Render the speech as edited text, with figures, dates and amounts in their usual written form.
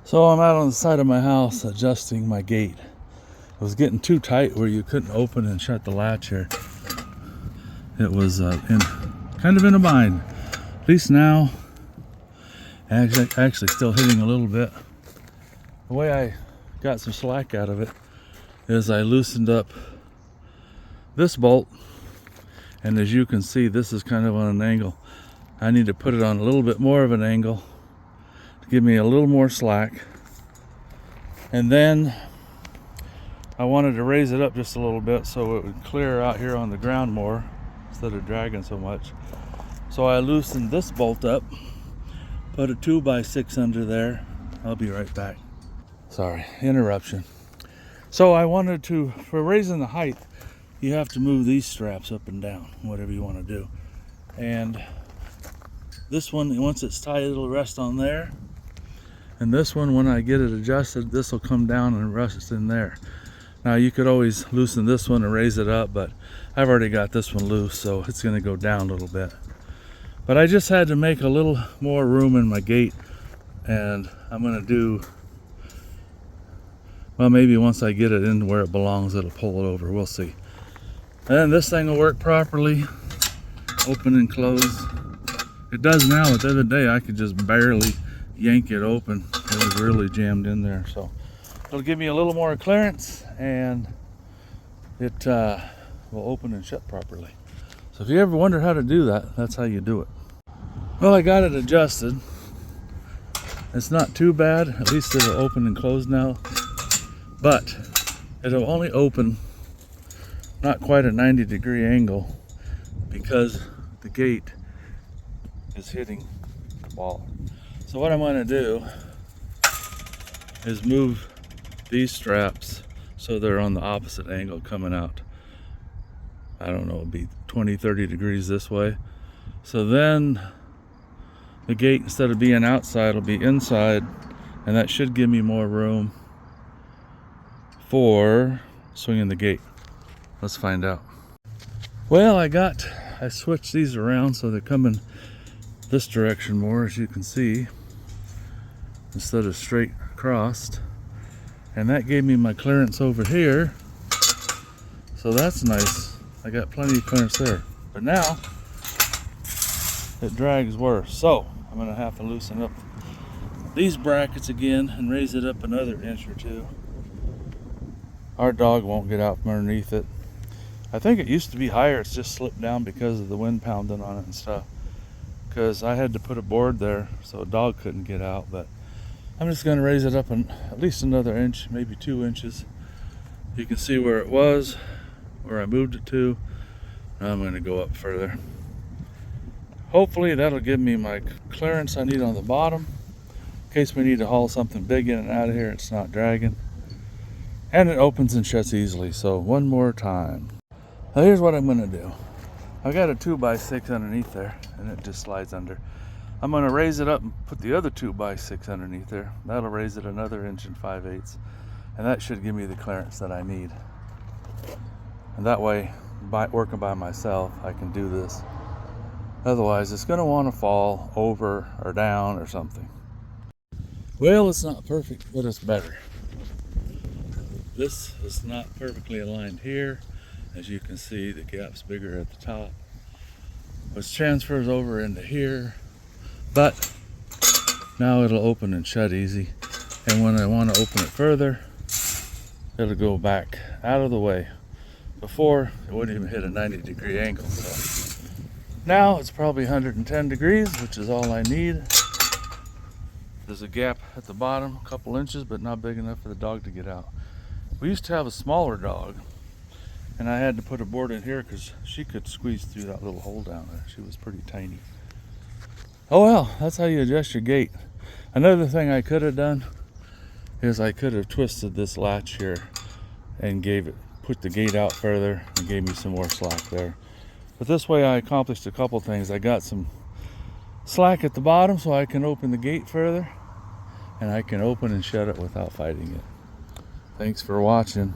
So I'm out on the side of my house adjusting my gate. It was getting too tight where you couldn't open and shut the latch here. It was kind of in a bind. At least now, actually still hitting a little bit. The way I got some slack out of it is I loosened up this bolt, and as you can see, this is kind of on an angle. I need to put it on a little bit more of an angle to give me a little more slack. And then I wanted to raise it up just a little bit so it would clear out here on the ground more instead of dragging so much. So I loosened this bolt up, put a 2x6 under there. I'll be right back. Sorry, interruption. So I wanted to, for raising the height, you have to move these straps up and down, whatever you want to do. And this one, once it's tight, it'll rest on there. And this one, when I get it adjusted, this will come down and rest in there. Now you could always loosen this one and raise it up, but I've already got this one loose, so it's going to go down a little bit. But I just had to make a little more room in my gate, and I'm going to do, well, maybe once I get it in where it belongs, it'll pull it over. We'll see. And this thing will work properly, open and close. It does now, but the other day I could just barely yank it open. It was really jammed in there, so it'll give me a little more clearance, and it will open and shut properly. So if you ever wonder how to do that, that's how you do it. Well, I got it adjusted. It's not too bad. At least it'll open and close now, but it'll only open not quite a 90-degree angle because the gate is hitting the wall. So what I'm going to do is move these straps so they're on the opposite angle coming out. I don't know, it'll be 20-30 degrees this way. So then the gate, instead of being outside, will be inside, and that should give me more room for swinging the gate. Let's find out. Well, I switched these around so they're coming this direction more, as you can see, instead of straight across. And that gave me my clearance over here. So that's nice. I got plenty of clearance there. But now it drags worse. So I'm gonna have to loosen up these brackets again and raise it up another inch or two. Our dog won't get out from underneath it. I think it used to be higher. It's just slipped down because of the wind pounding on it and stuff. Because I had to put a board there so a dog couldn't get out. But I'm just going to raise it up at least another inch, maybe 2 inches. You can see where it was, where I moved it to. Now I'm going to go up further. Hopefully that'll give me my clearance I need on the bottom. In case we need to haul something big in and out of here, it's not dragging. And it opens and shuts easily. So one more time. Now here's what I'm going to do. I've got a 2x6 underneath there, and it just slides under. I'm going to raise it up and put the other 2x6 underneath there. That'll raise it another 1 5/8, and that should give me the clearance that I need. And that way, working by myself, I can do this. Otherwise, it's going to want to fall over or down or something. Well, it's not perfect, but it's better. This is not perfectly aligned here. As you can see, the gap's bigger at the top, which transfers over into here. But now it'll open and shut easy. And when I want to open it further, it'll go back out of the way. Before, it wouldn't even hit a 90-degree angle. So now it's probably 110 degrees, which is all I need. There's a gap at the bottom, a couple inches, but not big enough for the dog to get out. We used to have a smaller dog, and I had to put a board in here because she could squeeze through that little hole down there. She was pretty tiny. Oh well, that's how you adjust your gate. Another thing I could have done is I could have twisted this latch here and put the gate out further and gave me some more slack there. But this way I accomplished a couple things. I got some slack at the bottom so I can open the gate further, and I can open and shut it without fighting it. Thanks for watching.